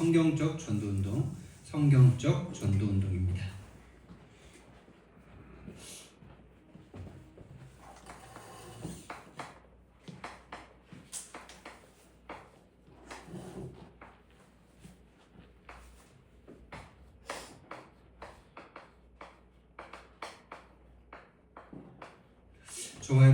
성경적 전도운동, 성경적 전도운동입니다. 저와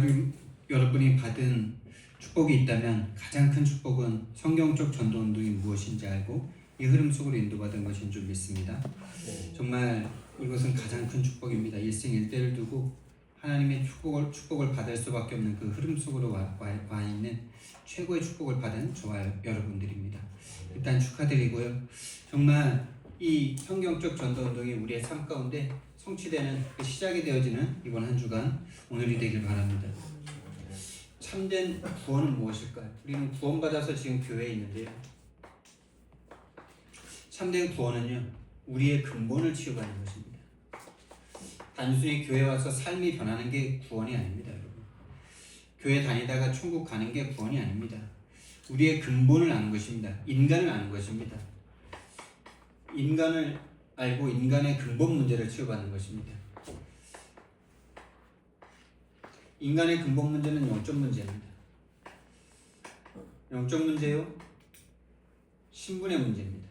여러분이 받은 축복이 있다면 가장 큰 축복은 성경적 전도운동이 무엇인지 알고 이 흐름 속으로 인도받은 것인 줄 믿습니다. 정말 이것은 가장 큰 축복입니다. 일생일대를 두고 하나님의 축복을 받을 수밖에 없는 그 흐름 속으로 와 있는 최고의 축복을 받은 저와 여러분들입니다. 일단 축하드리고요. 정말 이 성경적 전도운동이 우리의 삶 가운데 성취되는 그 시작이 되어지는 이번 한 주간 오늘이 되길 바랍니다. 참된 구원은 무엇일까요? 우리는 구원받아서 지금 교회에 있는데요. 참된 구원은요, 우리의 근본을 치유하는 것입니다. 단순히 교회 와서 삶이 변하는 게 구원이 아닙니다, 여러분. 교회 다니다가 천국 가는 게 구원이 아닙니다. 우리의 근본을 아는 것입니다. 인간을 아는 것입니다. 인간을 알고 인간의 근본 문제를 치유받는 것입니다. 인간의 근본 문제는 영적 문제입니다. 영적 문제요, 신분의 문제입니다.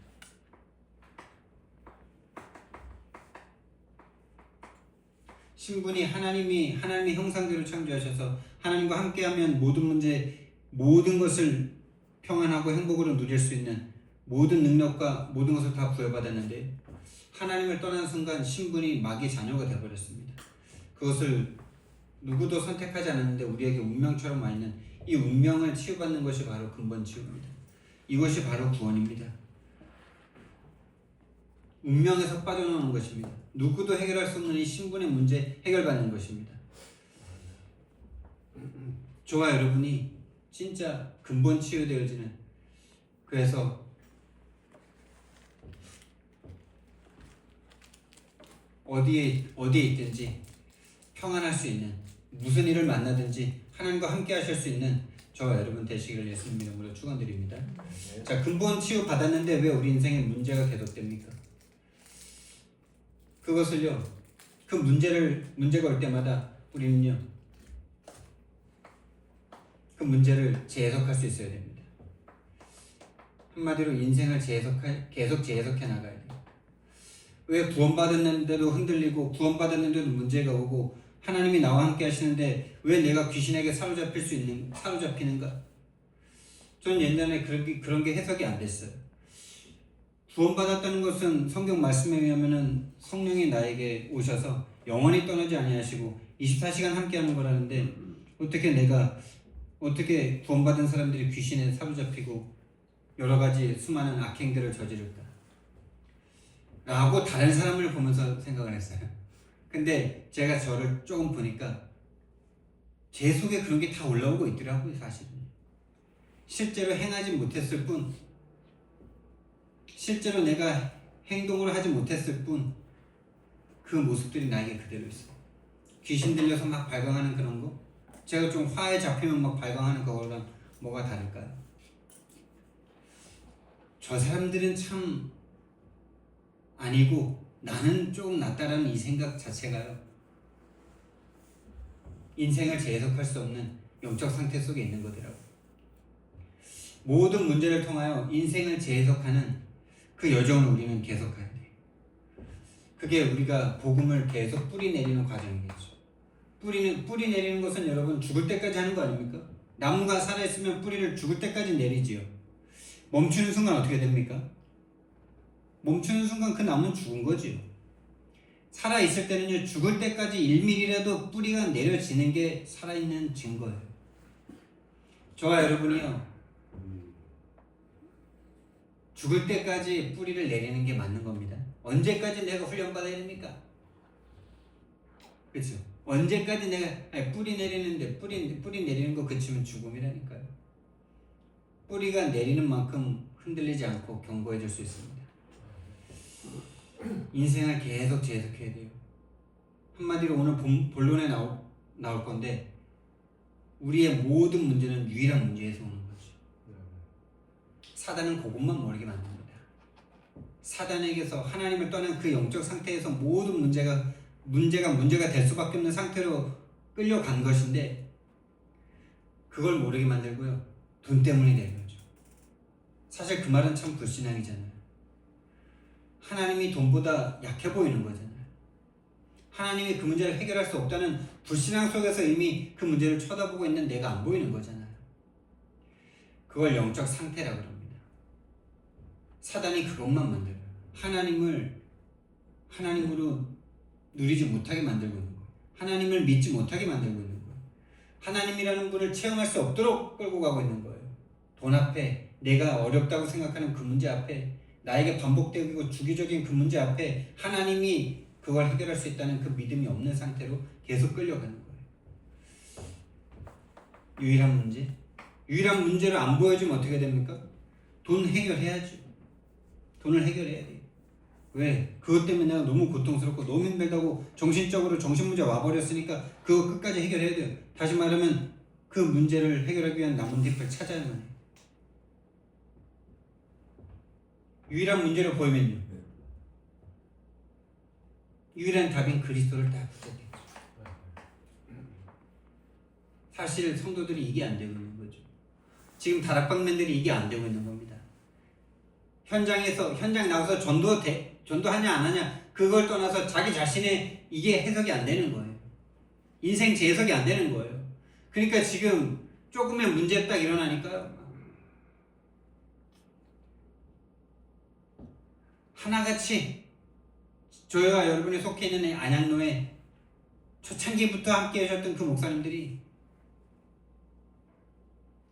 신분이 하나님의 형상대로 창조하셔서 하나님과 함께하면 모든 것을 평안하고 행복으로 누릴 수 있는 모든 능력과 모든 것을 다 부여받았는데 하나님을 떠난 순간 신분이 마귀의 자녀가 되어버렸습니다. 그것을 누구도 선택하지 않았는데 우리에게 운명처럼 와 있는 이 운명을 치유받는 것이 바로 근본 치유입니다. 이것이 바로 구원입니다. 운명에서 빠져나오는 것입니다. 누구도 해결할 수 없는 이 신분의 문제 해결받는 것입니다. 저와 여러분이 진짜 근본 치유되어지는, 그래서 어디에 있든지 평안할 수 있는, 무슨 일을 만나든지 하나님과 함께 하실 수 있는 저와 여러분 되시기를 예수님 이름으로 축원드립니다. 자, 근본 치유 받았는데 왜 우리 인생에 문제가 계속됩니까? 그것을요, 그 문제가 올 때마다 우리는요, 그 문제를 재해석할 수 있어야 됩니다. 한마디로 인생을 계속 재해석해 나가야 돼요. 왜 구원받았는데도 흔들리고 구원받았는데도 문제가 오고 하나님이 나와 함께 하시는데 왜 내가 귀신에게 사로잡히는가? 저는 옛날에 그런 게 해석이 안 됐어요. 구원받았다는 것은 성경 말씀에 의하면은 성령이 나에게 오셔서 영원히 떠나지 아니하시고 24시간 함께하는 거라는데 어떻게 구원받은 사람들이 귀신에 사로잡히고 여러 가지 수많은 악행들을 저지를까? 라고 다른 사람을 보면서 생각을 했어요. 근데 제가 저를 조금 보니까 제 속에 그런 게 다 올라오고 있더라고요, 사실은. 실제로 행하지 못했을 뿐, 실제로 내가 행동을 하지 못했을 뿐, 그 모습들이 나에게 그대로 있어요. 귀신 들려서 막 발광하는 그런 거, 제가 좀 화에 잡히면 막 발광하는 그거랑 뭐가 다를까요? 저 사람들은 참 아니고 나는 조금 낫다라는 이 생각 자체가요, 인생을 재해석할 수 없는 영적 상태 속에 있는 거더라고요. 모든 문제를 통하여 인생을 재해석하는 그 여정을 우리는 계속해야 돼요. 그게 우리가 복음을 계속 뿌리 내리는 과정이겠죠. 뿌리 내리는 것은 여러분 죽을 때까지 하는 거 아닙니까? 나무가 살아있으면 뿌리를 죽을 때까지 내리지요. 멈추는 순간 어떻게 됩니까? 멈추는 순간 그 나무는 죽은 거지요. 살아있을 때는요, 죽을 때까지 1mm라도 뿌리가 내려지는 게 살아있는 증거예요. 저와 여러분이요, 죽을 때까지 뿌리를 내리는 게 맞는 겁니다. 언제까지 내가 훈련받아야 됩니까? 그렇죠? 언제까지 내가 뿌리 내리는데 뿌리 내리는 거 그치면 죽음이라니까요. 뿌리가 내리는 만큼 흔들리지 않고 견고해질 수 있습니다. 인생을 계속 재해석해야 돼요. 한마디로 오늘 본론에 나올 건데 우리의 모든 문제는 유일한 문제에서 오는 거죠. 사단은 그것만 모르게 만듭니다. 사단에게서 하나님을 떠난 그 영적 상태에서 모든 문제가 될 수밖에 없는 상태로 끌려간 것인데 그걸 모르게 만들고요. 돈 때문이 된 거죠. 사실 그 말은 참 불신앙이잖아요. 하나님이 돈보다 약해 보이는 거잖아요. 하나님이 그 문제를 해결할 수 없다는 불신앙 속에서 이미 그 문제를 쳐다보고 있는 내가 안 보이는 거잖아요. 그걸 영적 상태라고 합니다. 사단이 그것만 만들어요. 하나님으로 누리지 못하게 만들고 있는 거예요. 하나님을 믿지 못하게 만들고 있는 거예요. 하나님이라는 분을 체험할 수 없도록 끌고 가고 있는 거예요. 돈 앞에, 내가 어렵다고 생각하는 그 문제 앞에, 나에게 반복되고 주기적인 그 문제 앞에 하나님이 그걸 해결할 수 있다는 그 믿음이 없는 상태로 계속 끌려가는 거예요. 유일한 문제를 안 보여주면 어떻게 됩니까? 돈 해결해야죠. 돈을 해결해야 돼요. 왜? 그것 때문에 내가 너무 고통스럽고 너무 힘들다고 정신적으로 정신문제 와버렸으니까 그거 끝까지 해결해야 돼요. 다시 말하면 그 문제를 해결하기 위한 나뭇잎을 찾아야만 해요. 유일한 문제를 보이면요. 유일한 답인 그리스도를 딱 붙잡겠죠. 사실 성도들이 이게 안 되고 있는 거죠. 지금 다락방맨들이 이게 안 되고 있는 겁니다. 현장 나가서 전도하냐 안 하냐 그걸 떠나서 자기 자신의 이게 해석이 안 되는 거예요. 인생 재해석이 안 되는 거예요. 그러니까 지금 조금의 문제 딱 일어나니까 하나같이 저희와 여러분이 속해 있는 안양로에 초창기부터 함께 하셨던 그 목사님들이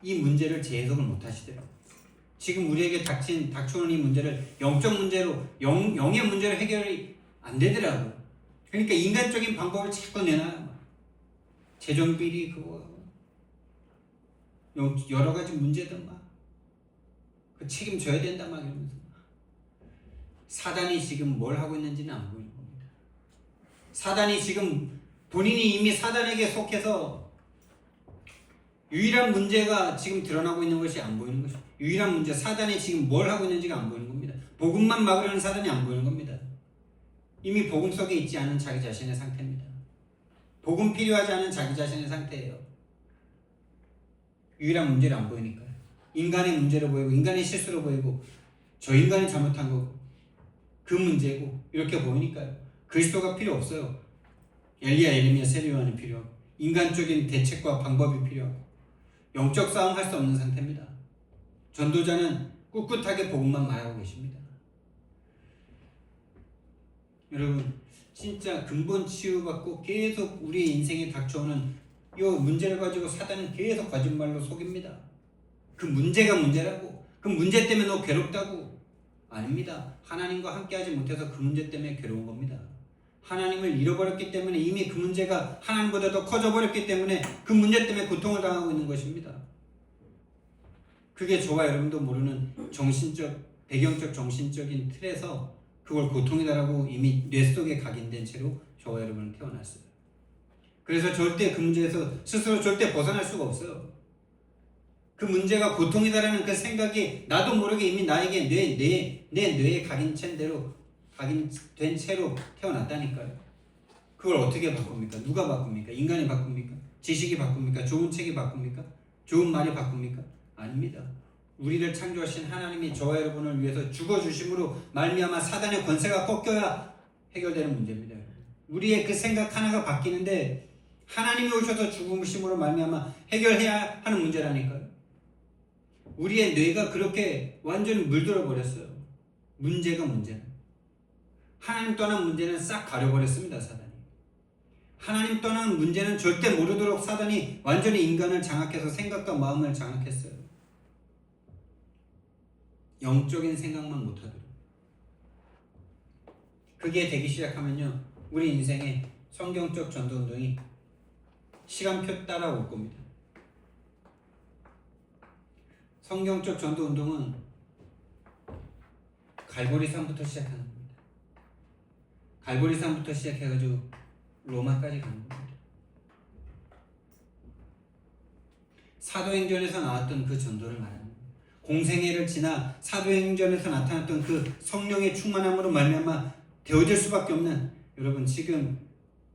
이 문제를 재해석을 못 하시더라고요. 지금 우리에게 닥쳐오는 이 문제를 영적 문제로 영의 문제로 해결이 안 되더라고요. 그러니까 인간적인 방법을 자꾸 내놔요. 재정비리 그거 여러 가지 문제들 그 책임져야 된다 이러면서 사단이 지금 뭘 하고 있는지는 안 보이는 겁니다. 사단이 지금 본인이 이미 사단에게 속해서 유일한 문제가 지금 드러나고 있는 것이 안 보이는 것이죠. 유일한 문제, 사단이 지금 뭘 하고 있는지가 안 보이는 겁니다. 복음만 막으려는 사단이 안 보이는 겁니다. 이미 복음 속에 있지 않은 자기 자신의 상태입니다. 복음 필요하지 않은 자기 자신의 상태예요. 유일한 문제를 안 보이니까요. 인간의 문제로 보이고 인간의 실수로 보이고 저 인간이 잘못한 거고 그 문제고 이렇게 보이니까요. 그리스도가 필요 없어요. 엘리야, 예레미야, 세례요한이 필요하고 인간적인 대책과 방법이 필요하고 영적 싸움 할 수 없는 상태입니다. 전도자는 꿋꿋하게 복음만 말하고 계십니다. 여러분 진짜 근본 치유받고 계속 우리 인생에 닥쳐오는 이 문제를 가지고 사단은 계속 거짓말로 속입니다. 그 문제가 문제라고, 그 문제 때문에 너 괴롭다고. 아닙니다. 하나님과 함께하지 못해서 그 문제 때문에 괴로운 겁니다. 하나님을 잃어버렸기 때문에 이미 그 문제가 하나님보다 더 커져버렸기 때문에 그 문제 때문에 고통을 당하고 있는 것입니다. 그게 저와 여러분도 모르는 배경적 정신적인 틀에서 그걸 고통이다라고 이미 뇌 속에 각인된 채로 저와 여러분은 태어났어요. 그래서 절대 그 문제에서 스스로 절대 벗어날 수가 없어요. 그 문제가 고통이다라는 그 생각이 나도 모르게 이미 나에게 내 뇌에 각인된 채로 태어났다니까요. 그걸 어떻게 바꿉니까? 누가 바꿉니까? 인간이 바꿉니까? 지식이 바꿉니까? 좋은 책이 바꿉니까? 좋은 말이 바꿉니까? 아닙니다. 우리를 창조하신 하나님이 저와 여러분을 위해서 죽어주심으로 말미암아 사단의 권세가 꺾여야 해결되는 문제입니다. 우리의 그 생각 하나가 바뀌는데 하나님이 오셔서 죽으심으로 말미암아 해결해야 하는 문제라니까요. 우리의 뇌가 그렇게 완전히 물들어 버렸어요. 문제는 하나님 떠난 문제는 싹 가려버렸습니다. 사단이. 하나님 떠난 문제는 절대 모르도록 사단이 완전히 인간을 장악해서 생각과 마음을 장악했어요. 영적인 생각만 못하도록. 그게 되기 시작하면요 우리 인생에 성경적 전도운동이 시간표 따라 올 겁니다. 성경적 전도운동은 갈보리산부터 시작하는 겁니다. 갈보리산부터 시작해가지고 로마까지 가는 겁니다. 사도행전에서 나왔던 그 전도를 말하는 겁니다. 공생애를 지나 사도행전에서 나타났던 그 성령의 충만함으로 말미암아 되어질 수밖에 없는, 여러분 지금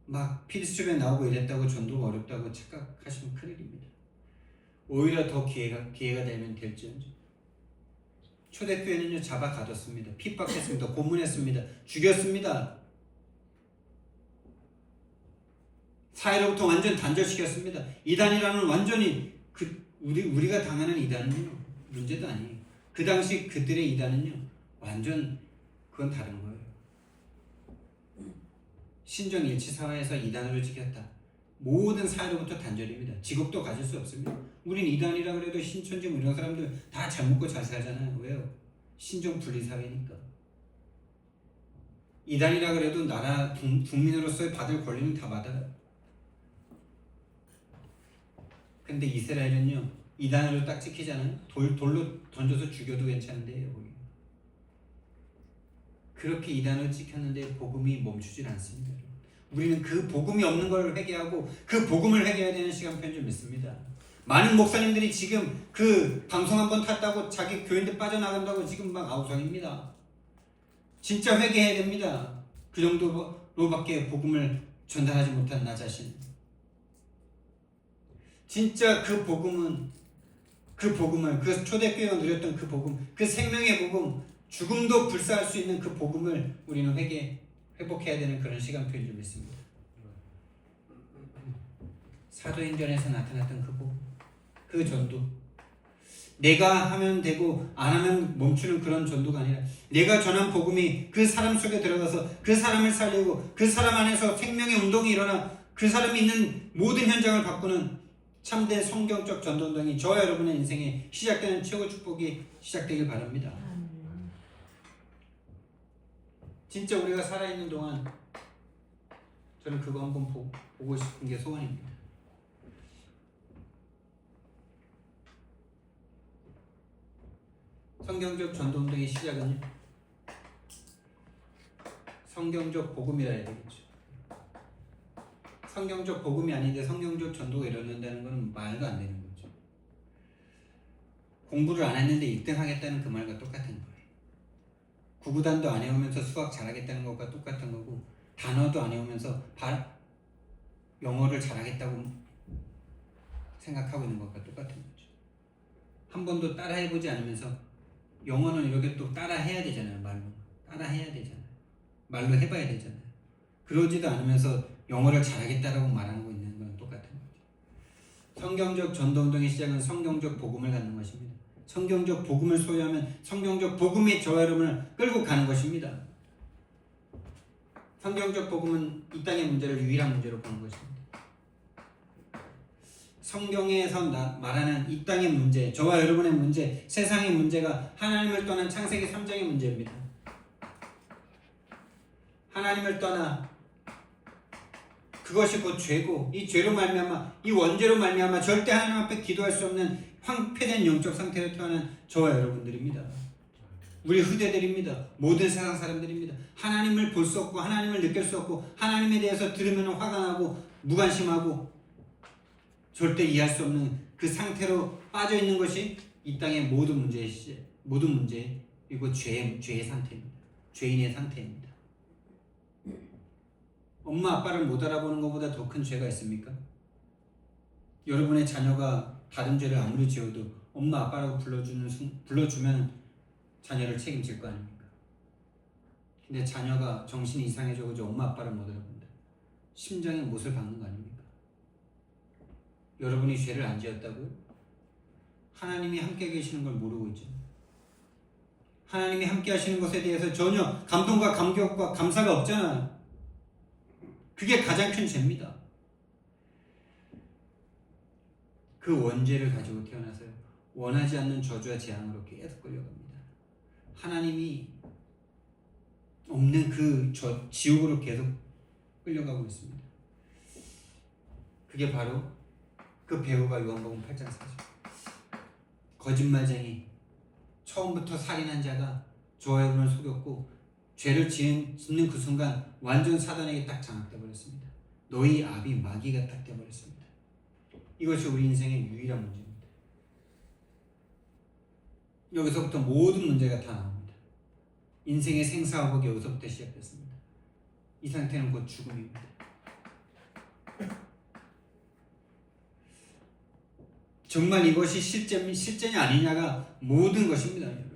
막 피드스텝에 나오고 이랬다고 전도가 어렵다고 착각하시면 큰일입니다. 오히려 더 기회가 되면 될지언정. 초대교회는요 잡아 가뒀습니다. 핍박했습니다. 고문했습니다. 죽였습니다. 사회로부터 완전 단절시켰습니다. 이단이라는 완전히 우리가 당하는 이단은요 문제도 아니에요. 그 당시 그들의 이단은요 완전 그건 다른 거예요. 신정일치사회에서 이단으로 지켰다. 모든 사회로부터 단절입니다. 직업도 가질 수 없습니다. 우린 이단이라 그래도 신천지 이런 사람들 다 잘 먹고 잘 살잖아요. 왜요? 신종 분리사회니까. 이단이라 그래도 나라 국민으로서의 받을 권리는 다 받아요. 근데 이스라엘은요 이단으로 딱 찍히잖아요. 돌로 던져서 죽여도 괜찮은데요. 거기. 그렇게 이단으로 찍혔는데 복음이 멈추질 않습니다. 우리는 그 복음이 없는 걸 회개하고 그 복음을 회개해야 되는 시간표인 줄 믿습니다. 많은 목사님들이 지금 그 방송 한번 탔다고 자기 교인들 빠져나간다고 지금 막 아우성입니다. 진짜 회개해야 됩니다. 그 정도로밖에 복음을 전달하지 못한 나 자신. 진짜 그 복음을 그 초대교회가 누렸던 그 복음, 그 생명의 복음, 죽음도 불사할 수 있는 그 복음을 우리는 회복해야 되는 그런 시간표인 줄 믿습니다. 사도행전에서 나타났던 그 복음, 그 전도, 내가 하면 되고 안 하면 멈추는 그런 전도가 아니라 내가 전한 복음이 그 사람 속에 들어가서 그 사람을 살리고 그 사람 안에서 생명의 운동이 일어나 그 사람이 있는 모든 현장을 바꾸는 참된 성경적 전도운동이 저와 여러분의 인생에 시작되는 최고 축복이 시작되길 바랍니다. 진짜 우리가 살아있는 동안 저는 그거 한번 보고 싶은 게 소원입니다. 성경적 전도운동의 시작은 성경적 복음이라 해야 되겠죠. 성경적 복음이 아닌데 성경적 전도가 일어난다는 건 말도 안 되는 거죠. 공부를 안 했는데 1등 하겠다는 그 말과 똑같은 거예요. 구구단도 안 해오면서 수학 잘하겠다는 것과 똑같은 거고, 단어도 안 해오면서 영어를 잘하겠다고 생각하고 있는 것과 똑같은 거죠. 한 번도 따라해보지 않으면서, 영어는 이렇게 또 따라해야 되잖아요. 말로 따라해야 되잖아요. 말로 해봐야 되잖아요. 그러지도 않으면서 영어를 잘하겠다라고 말하는 거 있는 건 똑같은 거죠. 성경적 전도운동의 시작은 성경적 복음을 갖는 것입니다. 성경적 복음을 소유하면 성경적 복음이 저와 여러분을 끌고 가는 것입니다. 성경적 복음은 이 땅의 문제를 유일한 문제로 보는 것입니다. 성경에서 말하는 이 땅의 문제, 저와 여러분의 문제, 세상의 문제가 하나님을 떠난 창세기 3장의 문제입니다. 하나님을 떠나 그것이 곧 죄고, 이 죄로 말미암아, 이 원죄로 말미암아 절대 하나님 앞에 기도할 수 없는 황폐된 영적 상태로 태어난 저와 여러분들입니다. 우리 후대들입니다. 모든 세상 사람들입니다. 하나님을 볼 수 없고 하나님을 느낄 수 없고 하나님에 대해서 들으면 화가 나고 무관심하고 절대 이해할 수 없는 그 상태로 빠져 있는 것이 이 땅의 모든 문제, 그리고 죄의 상태입니다. 죄인의 상태입니다. 엄마 아빠를 못 알아보는 것보다 더 큰 죄가 있습니까? 여러분의 자녀가 다른 죄를 아무리 지어도 엄마 아빠라고 불러주면 자녀를 책임질 거 아닙니까? 근데 자녀가 정신이 이상해져서 엄마 아빠를 못 알아본다. 심장에 못을 박는 거 아닙니까? 여러분이 죄를 안 지었다고요? 하나님이 함께 계시는 걸 모르고 있죠. 하나님이 함께 하시는 것에 대해서 전혀 감동과 감격과 감사가 없잖아요. 그게 가장 큰 죄입니다. 그 원죄를 가지고 태어나서요, 원하지 않는 저주와 재앙으로 계속 끌려갑니다. 하나님이 없는 그 지옥으로 계속 끌려가고 있습니다. 그게 바로 그 배우가 요한복음 8장 4절, 거짓말쟁이, 처음부터 살인한 자가 저와 여러분을 속였고 죄를 짓는 그 순간 완전 사단에게 딱 장악돼 버렸습니다. 너희 아비 마귀가 딱 되어버렸습니다. 이것이 우리 인생의 유일한 문제입니다. 여기서부터 모든 문제가 다 나옵니다. 인생의 생사화복이 여기서부터 시작됐습니다. 이 상태는 곧 죽음입니다. 정말 이것이 실전이 아니냐가 모든 것입니다. 여러분.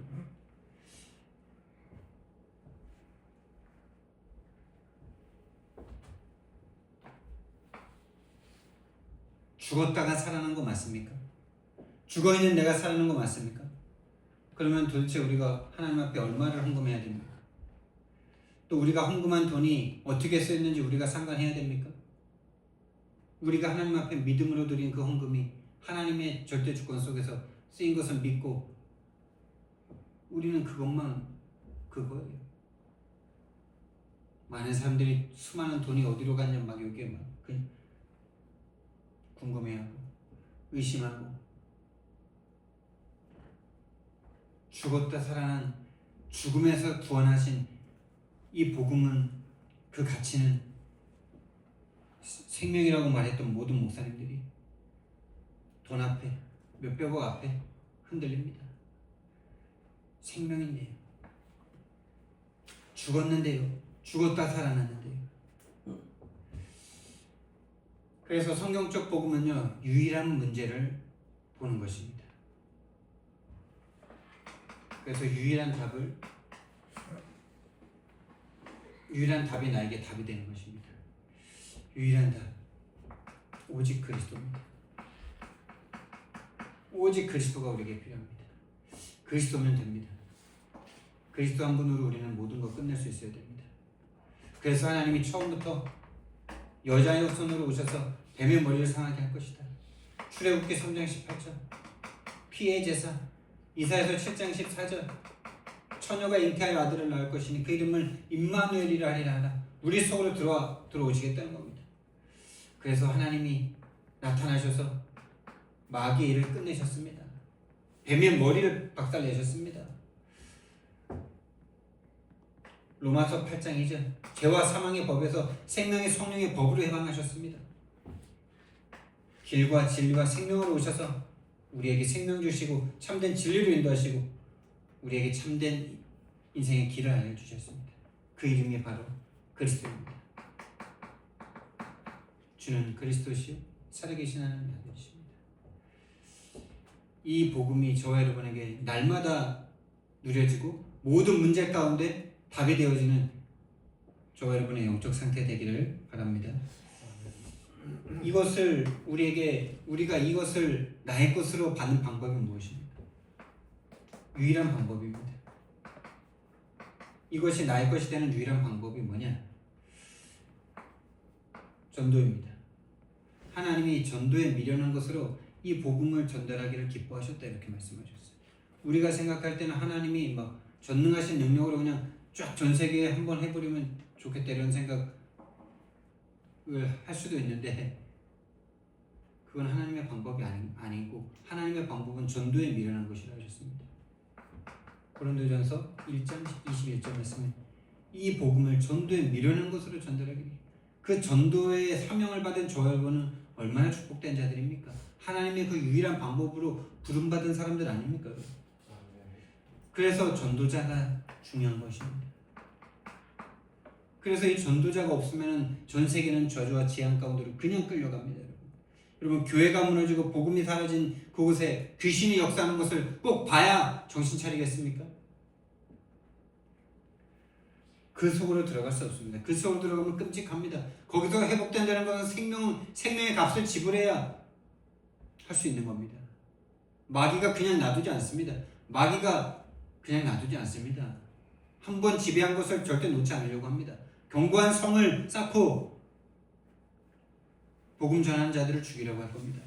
죽었다가 살아난 거 맞습니까? 죽어있는 내가 살아난 거 맞습니까? 그러면 도대체 우리가 하나님 앞에 얼마를 헌금해야 됩니까? 또 우리가 헌금한 돈이 어떻게 쓰였는지 우리가 상관해야 됩니까? 우리가 하나님 앞에 믿음으로 드린 그 헌금이 하나님의 절대 주권 속에서 쓰인 것을 믿고 우리는 그것만 그거예요. 많은 사람들이 수많은 돈이 어디로 갔냐 막 여기에 막 궁금해하고 의심하고 죽었다 살아난 죽음에서 구원하신 이 복음은 그 가치는 생명이라고 말했던 모든 목사님들이 돈 앞에 몇백억 앞에 흔들립니다. 생명인데요. 죽었는데요. 죽었다 살아났는데요. 그래서 성경적 복음은요, 유일한 문제를 보는 것입니다. 그래서 유일한 답이 나에게 답이 되는 것입니다. 유일한 답, 오직 그리스도입니다. 오직 그리스도가 우리에게 필요합니다. 그리스도면 됩니다. 그리스도 한 분으로 우리는 모든 걸 끝낼 수 있어야 됩니다. 그래서 하나님이 처음부터 여자의 손으로 오셔서 뱀의 머리를 상하게 할 것이다. 출애굽기 3장 18절 피의 제사, 이사야서 7장 14절 처녀가 잉태하여 아들을 낳을 것이니 그 이름을 임마누엘이라 하리라. 우리 속으로 들어오시겠다는 겁니다. 그래서 하나님이 나타나셔서 마귀의 일을 끝내셨습니다. 뱀의 머리를 박살내셨습니다. 로마서 8장 2절 죄와 사망의 법에서 생명의 성령의 법으로 해방하셨습니다. 길과 진리와 생명으로 오셔서 우리에게 생명 주시고 참된 진리로 인도하시고 우리에게 참된 인생의 길을 알려주셨습니다. 그 이름이 바로 그리스도입니다. 주는 그리스도시요 살아계신 하나님의 아들이십니다. 이 복음이 저와 여러분에게 날마다 누려지고 모든 문제 가운데 답이 되어지는 저와 여러분의 영적 상태 되기를 바랍니다. 이것을 우리가 이것을 나의 것으로 받는 방법이 무엇입니까? 유일한 방법입니다. 이것이 나의 것이 되는 유일한 방법이 뭐냐? 전도입니다. 하나님이 전도에 미련한 것으로 이 복음을 전달하기를 기뻐하셨다 이렇게 말씀하셨어요. 우리가 생각할 때는 하나님이 막 전능하신 능력으로 그냥 쫙 전 세계에 한번 해버리면 좋겠다 이런 생각을 할 수도 있는데 그건 하나님의 방법이 아니고 하나님의 방법은 전도에 미련한 것이라 하셨습니다. 고린도전서 1장 21절 말씀에 이 복음을 전도에 미련한 것으로 전달하기를 그 전도의 사명을 받은 저 여러분은 얼마나 축복된 자들입니까? 하나님의 그 유일한 방법으로 부름받은 사람들 아닙니까? 그래서 전도자가 중요한 것입니다. 그래서 이 전도자가 없으면 전 세계는 저주와 재앙 가운데로 그냥 끌려갑니다. 여러분 교회가 무너지고 복음이 사라진 그곳에 귀신이 역사하는 것을 꼭 봐야 정신 차리겠습니까? 그 속으로 들어갈 수 없습니다. 그 속으로 들어가면 끔찍합니다. 거기서 회복된다는 것은 생명의 값을 지불해야 할 수 있는 겁니다. 마귀가 그냥 놔두지 않습니다. 한 번 지배한 것을 절대 놓지 않으려고 합니다. 견고한 성을 쌓고 복음 전하는 자들을 죽이려고 할 겁니다.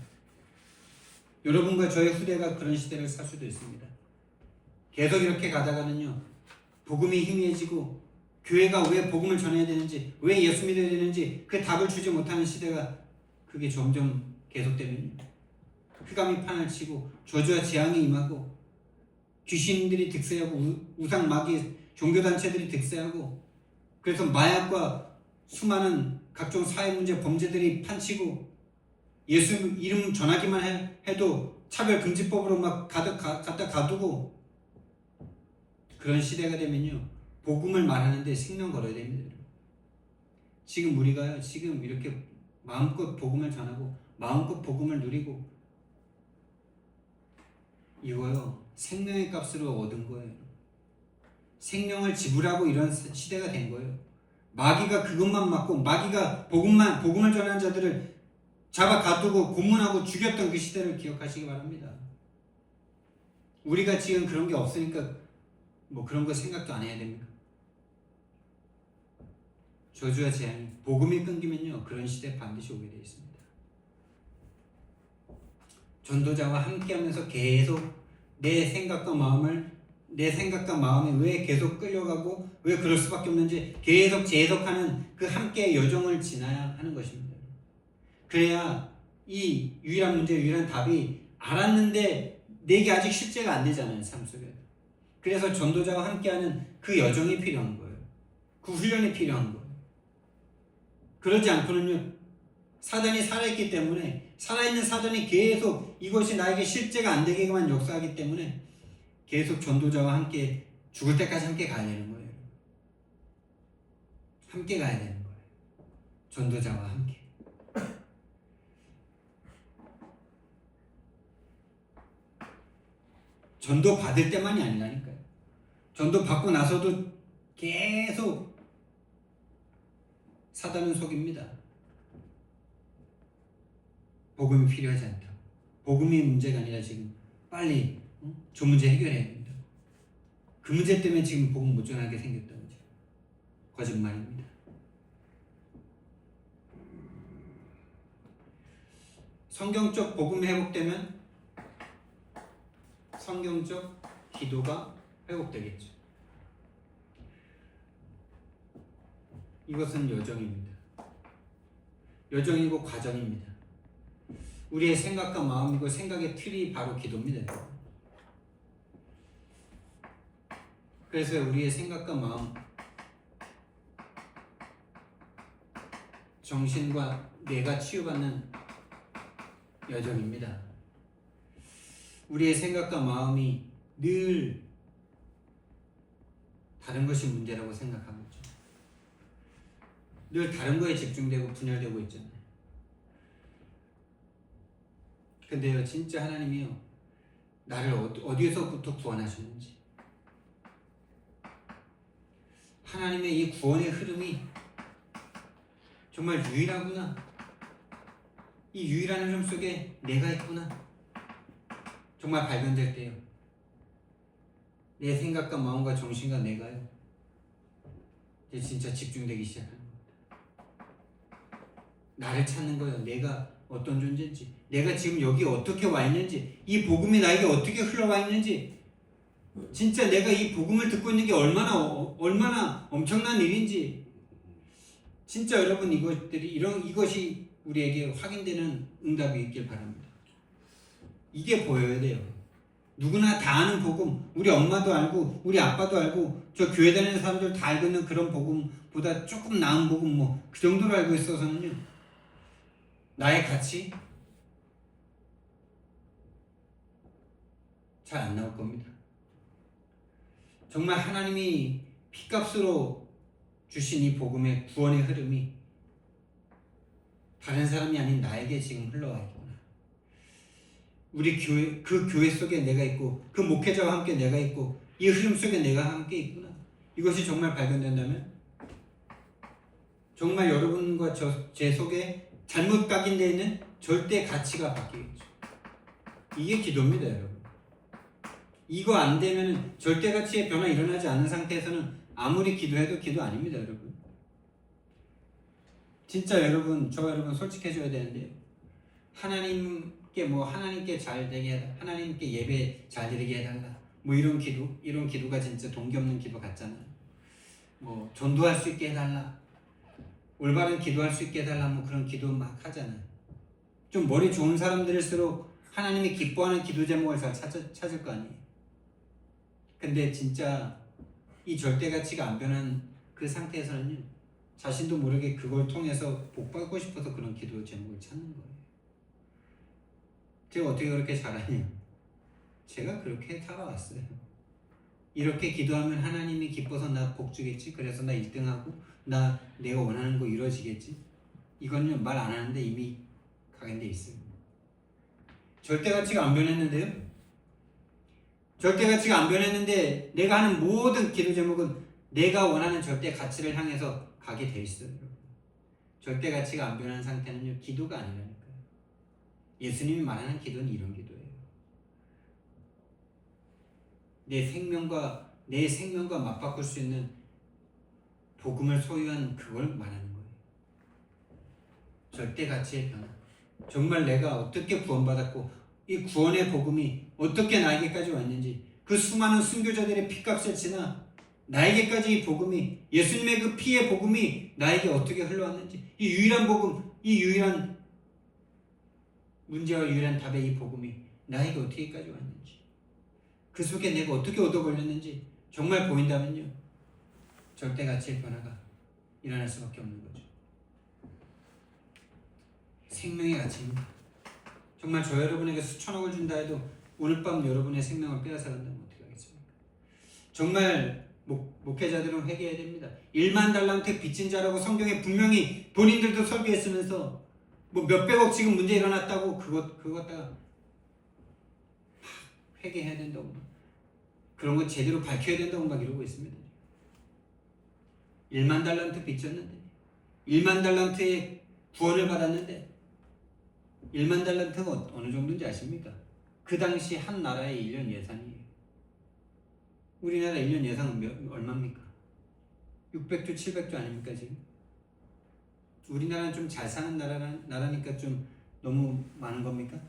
여러분과 저의 후대가 그런 시대를 살 수도 있습니다. 계속 이렇게 가다가는요, 복음이 희미해지고 교회가 왜 복음을 전해야 되는지, 왜 예수 믿어야 되는지 그 답을 주지 못하는 시대가 그게 점점 계속되면 흑암이 판을 치고 저주와 재앙이 임하고 귀신들이 득세하고 우상 마귀 종교단체들이 득세하고 그래서 마약과 수많은 각종 사회문제 범죄들이 판치고 예수 이름 전하기만 해도 차별금지법으로 막 갖다 가두고 그런 시대가 되면요, 복음을 말하는데 생명 걸어야 됩니다. 지금 우리가요, 지금 이렇게 마음껏 복음을 전하고 마음껏 복음을 누리고 이거요, 생명의 값으로 얻은 거예요. 생명을 지불하고 이런 시대가 된 거예요. 마귀가 그것만 막고, 마귀가 복음을 전한 자들을 잡아 가두고 고문하고 죽였던 그 시대를 기억하시기 바랍니다. 우리가 지금 그런 게 없으니까 뭐 그런 거 생각도 안 해야 됩니까? 저주와 재앙이, 복음이 끊기면요, 그런 시대 반드시 오게 되어 있습니다. 전도자와 함께하면서 계속 내 생각과 마음이 왜 계속 끌려가고 왜 그럴 수밖에 없는지 계속 재해석하는 그 함께의 여정을 지나야 하는 것입니다. 그래야 이 유일한 문제, 유일한 답이 알았는데 내게 아직 실제가 안 되잖아요, 삶 속에. 그래서 전도자와 함께하는 그 여정이 필요한 거예요. 그 훈련이 필요한 거예요. 그러지 않고는요, 사단이 살아있기 때문에, 살아있는 사단이 계속 이것이 나에게 실제가 안 되게만 역사하기 때문에 계속 전도자와 함께 죽을 때까지 함께 가야 되는 거예요. 함께 가야 되는 거예요. 전도자와 함께. 전도 받을 때만이 아니라니까요. 전도 받고 나서도 계속 사단은 속입니다. 복음이 필요하지 않다. 복음이 문제가 아니라 지금 빨리 저 문제 해결해야 됩니다. 그 문제 때문에 지금 복음 못 전하게 생겼다는 거죠. 거짓말입니다. 성경적 복음이 회복되면 성경적 기도가 회복되겠죠. 이것은 여정입니다. 여정이고 과정입니다. 우리의 생각과 마음이고 생각의 틀이 바로 기도입니다. 그래서 우리의 생각과 마음, 정신과 뇌가 치유받는 여정입니다. 우리의 생각과 마음이 늘 다른 것이 문제라고 생각하고 있죠. 늘 다른 거에 집중되고 분열되고 있잖아요. 근데요, 진짜 하나님이요, 나를 어디에서부터 구원하셨는지, 하나님의 이 구원의 흐름이 정말 유일하구나, 이 유일한 흐름 속에 내가 있구나, 정말 발견될 때요, 내 생각과 마음과 정신과 내가요, 이제 진짜 집중되기 시작하는 겁니다. 나를 찾는 거예요. 내가 어떤 존재인지, 내가 지금 여기 어떻게 와 있는지, 이 복음이 나에게 어떻게 흘러와 있는지, 진짜 내가 이 복음을 듣고 있는 게 얼마나 엄청난 일인지, 진짜 여러분 이것이 우리에게 확인되는 응답이 있길 바랍니다. 이게 보여야 돼요. 누구나 다 아는 복음, 우리 엄마도 알고 우리 아빠도 알고 저 교회 다니는 사람들 다 알고 있는 그런 복음보다 조금 나은 복음, 그 정도로 알고 있어서는요, 나의 가치 잘 안 나올 겁니다. 정말 하나님이 피값으로 주신 이 복음의 구원의 흐름이 다른 사람이 아닌 나에게 지금 흘러와 있구나. 우리 교회, 그 교회 속에 내가 있고 그 목회자와 함께 내가 있고 이 흐름 속에 내가 함께 있구나. 이것이 정말 발견된다면 정말 여러분과 제 속에 잘못 각인되어 있는 절대 가치가 바뀌겠죠. 이게 기도입니다, 여러분. 이거 안 되면 절대 가치의 변화 일어나지 않는 상태에서는 아무리 기도해도 기도 아닙니다, 여러분. 진짜 여러분, 저와 여러분 솔직해져야 되는데요. 하나님께 잘 되게 해달라, 하나님께 예배 잘 드리게 해달라, 이런 기도가 진짜 동기 없는 기도 같잖아요. 전도할 수 있게 해달라, 올바른 기도할 수 있게 해달라, 그런 기도 막 하잖아요. 좀 머리 좋은 사람들일수록 하나님이 기뻐하는 기도 제목을 잘 찾을 거 아니에요. 근데 진짜 이 절대 가치가 안 변한 그 상태에서는요, 자신도 모르게 그걸 통해서 복 받고 싶어서 그런 기도 제목을 찾는 거예요. 제가 어떻게 그렇게 잘하냐? 제가 그렇게 살아왔어요. 이렇게 기도하면 하나님이 기뻐서 나 복 주겠지. 그래서 나 1등하고 내가 원하는 거 이루어지겠지. 이거는 말 안 하는데 이미 각인돼 있어요. 절대 가치가 안 변했는데요. 절대 가치가 안 변했는데 내가 하는 모든 기도 제목은 내가 원하는 절대 가치를 향해서 가게 돼 있어요. 절대 가치가 안 변한 상태는요, 기도가 아니라니까요. 예수님이 말하는 기도는 이런 기도예요. 내 생명과 맞바꿀 수 있는 복음을 소유한 그걸 말하는 거예요. 절대 가치의 변화. 정말 내가 어떻게 구원받았고 이 구원의 복음이 어떻게 나에게까지 왔는지, 그 수많은 순교자들의 피값을 지나 나에게까지 이 복음이, 예수님의 그 피의 복음이 나에게 어떻게 흘러왔는지, 이 유일한 복음, 이 유일한 문제와 유일한 답의 이 복음이 나에게 어떻게까지 왔는지, 그 속에 내가 어떻게 얻어 걸렸는지 정말 보인다면요, 절대 가치의 변화가 일어날 수밖에 없는 거죠. 생명의 가치입니다. 정말 저 여러분에게 수천억을 준다 해도 오늘 밤 여러분의 생명을 빼앗아 간다면 어떻게 하겠습니까? 정말 목회자들은 회개해야 됩니다. 1만 달란트 빚진 자라고 성경에 분명히 본인들도 설교했으면서 뭐 몇백억 지금 문제 일어났다고 그것 다 회개해야 된다고, 그런 거 제대로 밝혀야 된다고 막 이러고 있습니다. 1만 달란트 빚졌는데, 1만 달란트의 구원을 받았는데, 1만 달란트가 어느 정도인지 아십니까? 그 당시 한 나라의 1년 예산이에요. 우리나라 1년 예산은 얼마입니까? 600조, 700조 아닙니까 지금? 우리나라는 좀 잘 사는 나라니까 좀 너무 많은 겁니까?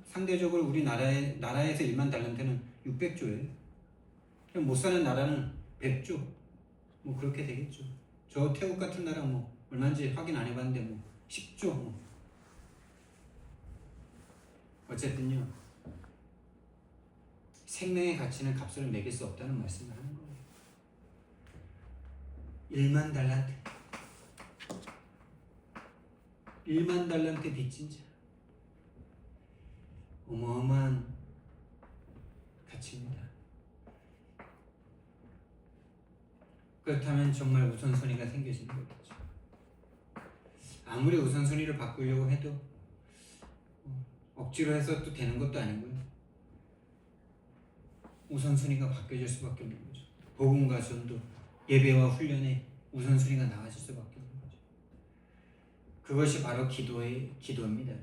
상대적으로 나라에서 1만 달란트는 600조예요. 못 사는 나라는 100조, 뭐 그렇게 되겠죠. 저 태국 같은 나라 뭐 얼마인지 확인 안 해봤는데 뭐 10조 뭐. 어쨌든요, 생명의 가치는 값을 매길 수 없다는 말씀을 하는 거예요. 1만 달란트, 1만 달란트 빚진 자, 어마어마한 가치입니다. 그렇다면 정말 우선순위가 생겨지는 거겠죠. 아무리 우선순위를 바꾸려고 해도 억지로 해서 또 되는 것도 아니고요. 우선순위가 바뀌어질 수밖에 없는 거죠. 복음과 전도, 예배와 훈련에 우선순위가 나아질 수밖에 없는 거죠. 그것이 바로 기도입니다.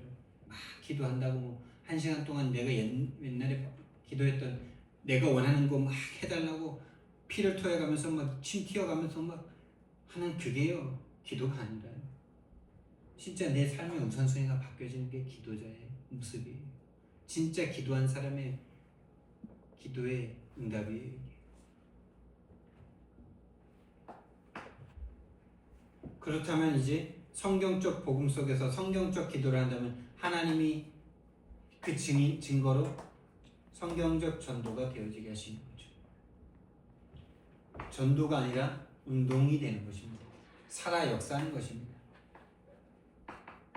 막 기도한다고 뭐 1시간 동안 내가 옛날에 기도했던 내가 원하는 거 막 해달라고 피를 토해가면서 막 침 튀어가면서 막 하는 그게요, 기도가 아니라요. 진짜 내 삶의 우선순위가 바뀌어지는 게 기도자의 모습이에요. 진짜 기도한 사람의 기도의 응답이에요. 그렇다면 이제 성경적 복음 속에서 성경적 기도를 한다면 하나님이 그 증거로 성경적 전도가 되어지게 하시는 거죠. 전도가 아니라 운동이 되는 것입니다. 살아 역사하는 것입니다.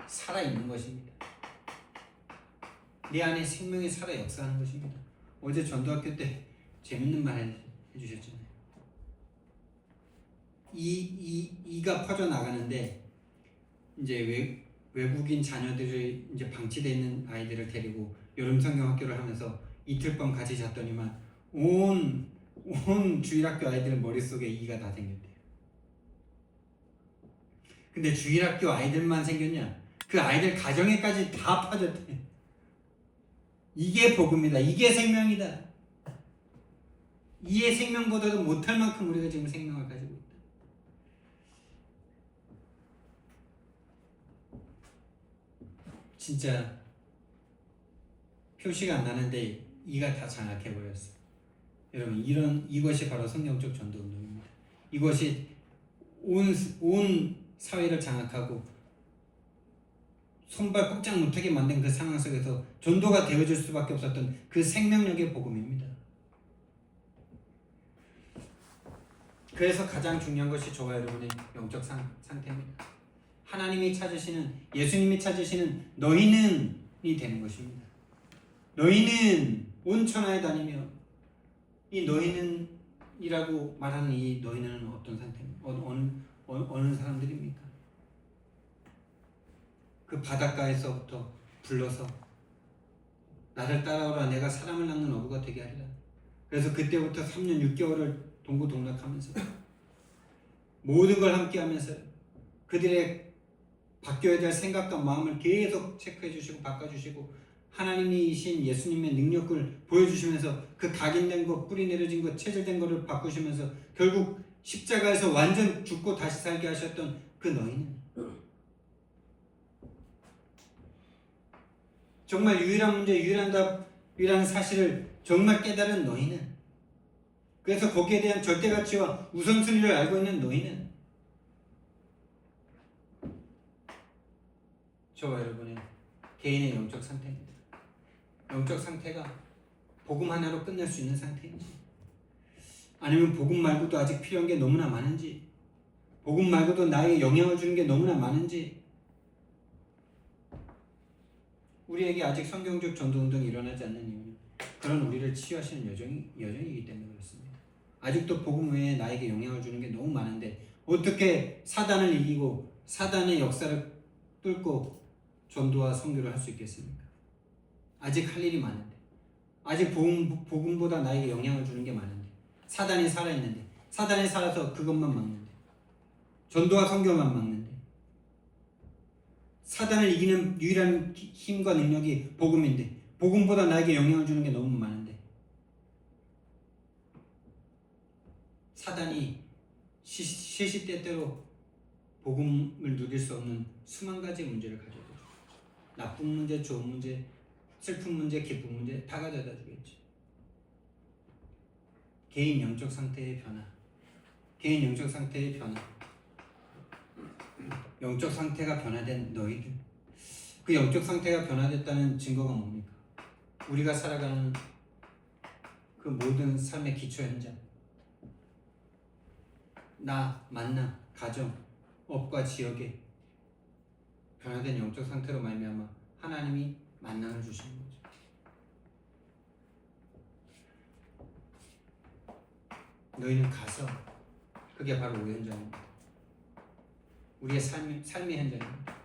살아있는 것입니다. 내 안에 생명이 살아 역사하는 것입니다. 어제 전도학교 때 재밌는 말 해주셨잖아요. 이가 퍼져나가는데 이제 외국인 자녀들이 이제 방치되어 있는 아이들을 데리고 여름 성경학교를 하면서 이틀밤 같이 잤더니만 온 주일학교 아이들 머릿속에 이가 다 생겼대요. 근데 주일학교 아이들만 생겼냐? 그 아이들 가정에까지 다 퍼졌대. 이게 복음이다. 이게 생명이다. 이의 생명보다도 못할 만큼 우리가 지금 생명을 가지고 있다. 진짜 표시가 안 나는데 이가 다 장악해버렸어. 여러분, 이것이 바로 성경적 전도 운동입니다. 이것이 온 사회를 장악하고 손발 꼼짝 못하게 만든 그 상황 속에서 전도가 되어질 수밖에 없었던 그 생명력의 복음입니다. 그래서 가장 중요한 것이 저와 여러분의 영적 상태입니다. 하나님이 찾으시는, 예수님이 찾으시는 너희는이 되는 것입니다. 너희는 온 천하에 다니며 이 너희는이라고 말하는 이 너희는 어떤 상태입니까? 어느 사람들입니까? 그 바닷가에서부터 불러서 나를 따라오라 내가 사람을 낳는 어부가 되게 하리라. 그래서 그때부터 3년 6개월을 동고동락하면서 모든 걸 함께 하면서 그들의 바뀌어야 될 생각과 마음을 계속 체크해 주시고 바꿔주시고 하나님이신 예수님의 능력을 보여주시면서 그 각인된 것, 뿌리 내려진 것, 체질된 것을 바꾸시면서 결국 십자가에서 완전 죽고 다시 살게 하셨던 그 너희는 정말 유일한 문제, 유일한 답, 유일한 사실을 정말 깨달은 너희는 그래서 거기에 대한 절대 가치와 우선순위를 알고 있는 너희는 저와 여러분의 개인의 영적 상태입니다. 영적 상태가 복음 하나로 끝날 수 있는 상태인지 아니면 복음 말고도 아직 필요한 게 너무나 많은지 복음 말고도 나에게 영향을 주는 게 너무나 많은지 우리에게 아직 성경적 전도운동이 일어나지 않는 이유는 그런 우리를 치유하시는 여정이기 때문에 그렇습니다. 아직도 복음 외에 나에게 영향을 주는 게 너무 많은데 어떻게 사단을 이기고 사단의 역사를 뚫고 전도와 선교를 할 수 있겠습니까? 아직 할 일이 많은데 아직 복음보다 나에게 영향을 주는 게 많은데 사단이 살아있는데 사단이 살아서 그것만 막는데 전도와 선교만 막는데 사단을 이기는 유일한 힘과 능력이 복음인데 복음보다 나에게 영향을 주는 게 너무 많은데 사단이 시시때때로 복음을 누릴 수 없는 수만 가지 문제를 가져다 줘. 나쁜 문제, 좋은 문제, 슬픈 문제, 기쁜 문제 다 가져다 주겠지. 개인 영적 상태의 변화, 개인 영적 상태의 변화, 영적 상태가 변화된 너희들. 그 영적 상태가 변화됐다는 증거가 뭡니까? 우리가 살아가는 그 모든 삶의 기초 현장, 나, 만남, 가정, 업과 지역에 변화된 영적 상태로 말미암아 하나님이 만남을 주시는 거죠. 너희는 가서 그게 바로 오현장입니다. 우리의 삶의 현장입니다.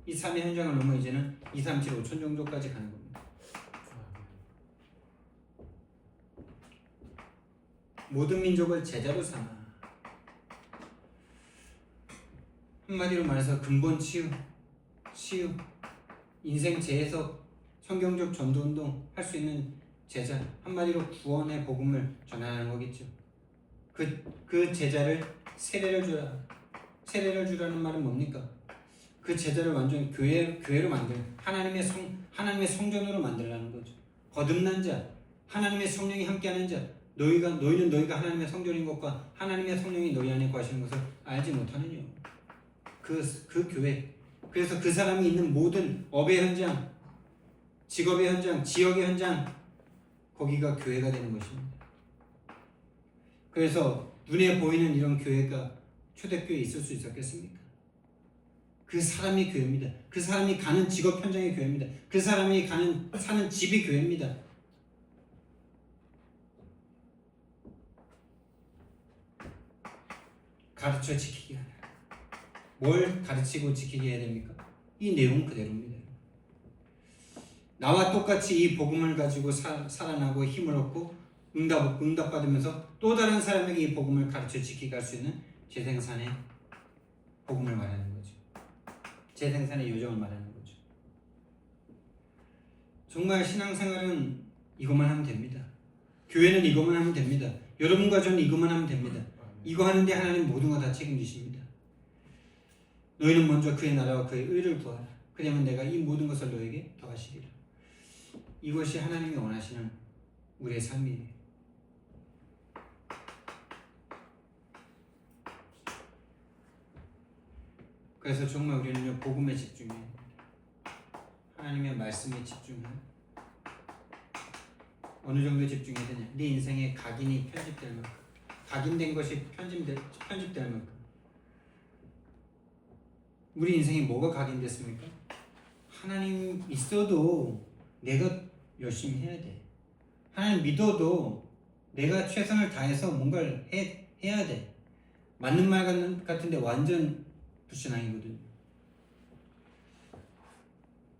이 삶의 현장을 넘어 이제는 2, 3, 7, 5천 정도까지 가는 겁니다. 모든 민족을 제자로 삼아 한마디로 말해서 근본 치유, 인생 재해석, 성경적 전도운동 할 수 있는 제자, 한마디로 구원의 복음을 전하는 거겠죠. 그 제자를 세례를 주라. 세례를 주라는 말은 뭡니까? 그 제자를 완전 교회로 하나님의 성전으로 만들라는 거죠. 거듭난 자, 하나님의 성령이 함께하는 자, 너희는 너희가 하나님의 성전인 것과 하나님의 성령이 너희 안에 거하시는 것을 알지 못하느냐. 그 교회. 그래서 그 사람이 있는 모든 업의 현장, 직업의 현장, 지역의 현장, 거기가 교회가 되는 것입니다. 그래서 눈에 보이는 이런 교회가 초대교회에 있을 수 있었겠습니까? 그 사람이 교회입니다. 그 사람이 가는 직업 현장이 교회입니다. 그 사람이 사는 집이 교회입니다. 가르쳐 지키게 하라. 뭘 가르치고 지키게 해야 됩니까? 이 내용 그대로입니다. 나와 똑같이 이 복음을 가지고 살아나고 힘을 얻고 응답받으면서 또 다른 사람에게 이 복음을 가르쳐 지키게 할 수 있는 재생산의 복음을 말하는 거죠. 재생산의 요정을 말하는 거죠. 정말 신앙생활은 이것만 하면 됩니다. 교회는 이것만 하면 됩니다. 여러분과 저는 이것만 하면 됩니다. 이거 하는데 하나님 모든 거 다 책임지십니다. 너희는 먼저 그의 나라와 그의 의를 구하라. 그러면 내가 이 모든 것을 너에게 더하시리라. 이것이 하나님이 원하시는 우리의 삶이에요. 그래서 정말 우리는 복음에 집중해야 합니다. 하나님의 말씀에 집중해. 어느 정도 집중해야 되냐? 네 인생의 각인이 편집될 만큼, 각인된 것이 편집될 만큼. 우리 인생에 뭐가 각인됐습니까? 하나님 있어도 내가 열심히 해야 돼. 하나님 믿어도 내가 최선을 다해서 뭔가를 해야 돼. 맞는 말 같은데 완전 불신앙이거든요.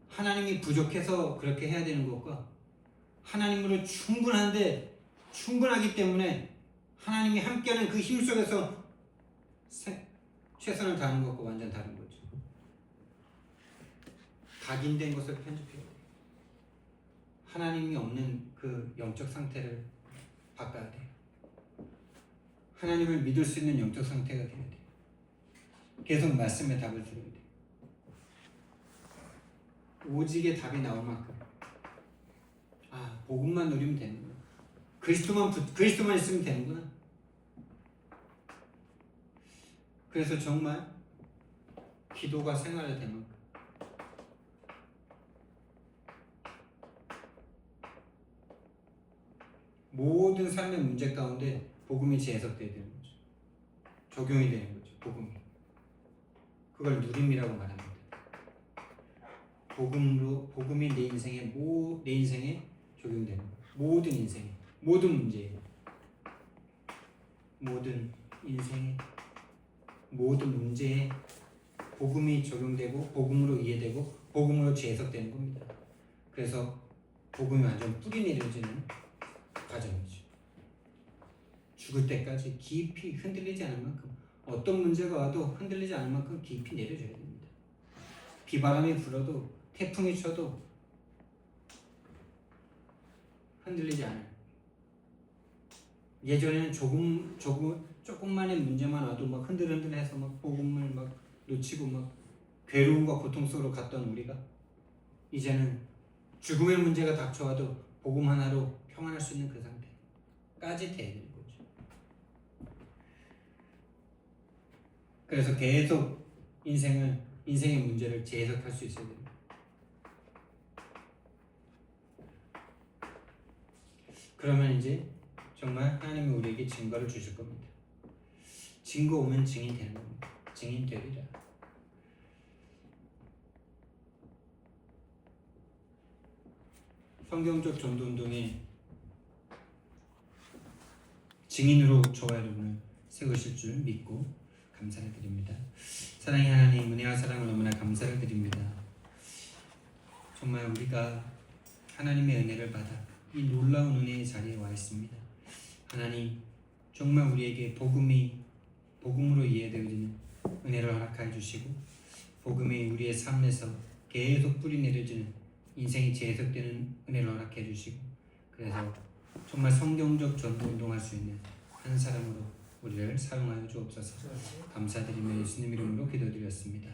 하나님이 부족해서 그렇게 해야 되는 것과 하나님으로 충분하기 때문에 하나님이 함께하는 그 힘 속에서 최선을 다하는 것과 완전 다른 거죠. 각인된 것을 편집해야 돼. 하나님이 없는 그 영적 상태를 바꿔야 돼. 하나님을 믿을 수 있는 영적 상태가 돼야 돼. 계속 말씀에 답을 들어야 돼. 오직의 답이 나올 만큼 복음만 누리면 되는구나. 그리스도만 있으면 되는구나. 그래서 정말 기도가 생활이 될 만큼 모든 삶의 문제 가운데 복음이 재해석돼야 되는 거죠. 적용이 되는 거죠. 그걸 누림이라고 말합니다. 복음이 내 인생에 적용되는 거예요. 모든 인생에, 모든 문제에, 모든 문제에 복음이 적용되고 복음으로 이해되고 복음으로 재해석되는 겁니다. 그래서 복음이 완전 뿌리 내려지는 과정이죠. 죽을 때까지 깊이 흔들리지 않을 만큼, 어떤 문제가 와도 흔들리지 않을 만큼 깊이 내려줘야 됩니다. 비바람이 불어도 태풍이 쳐도 흔들리지 않아요. 예전에는 조금만의 문제만 와도 막 흔들흔들해서 막 복음을 막 놓치고 막 괴로움과 고통 속으로 갔던 우리가 이제는 죽음의 문제가 닥쳐와도 복음 하나로 평안할 수 있는 그 상태까지 돼야 되는 거죠. 그래서 계속 인생의 문제를 재해석할 수 있어야 됩니다. 그러면 이제 정말 하나님이 우리에게 증거를 주실 겁니다. 증거 오면 증인 되는 겁니다. 증인 되리라. 성경적 전도운동에 증인으로 저와 여러분을 세우실 줄 믿고 감사를 드립니다. 사랑의 하나님, 은혜와 사랑을 너무나 감사를 드립니다. 정말 우리가 하나님의 은혜를 받아 이 놀라운 은혜의 자리에 와 있습니다. 하나님, 정말 우리에게 복음으로 이해되어지는 은혜를 허락하여 주시고 복음이 우리의 삶에서 계속 뿌리 내려지는 인생이 재해석되는 은혜를 허락해 주시고 그래서 정말 성경적 전도운동할 수 있는 한 사람으로 우리를 사용하여 주옵소서. 감사드리며 예수님 이름으로 기도드렸습니다.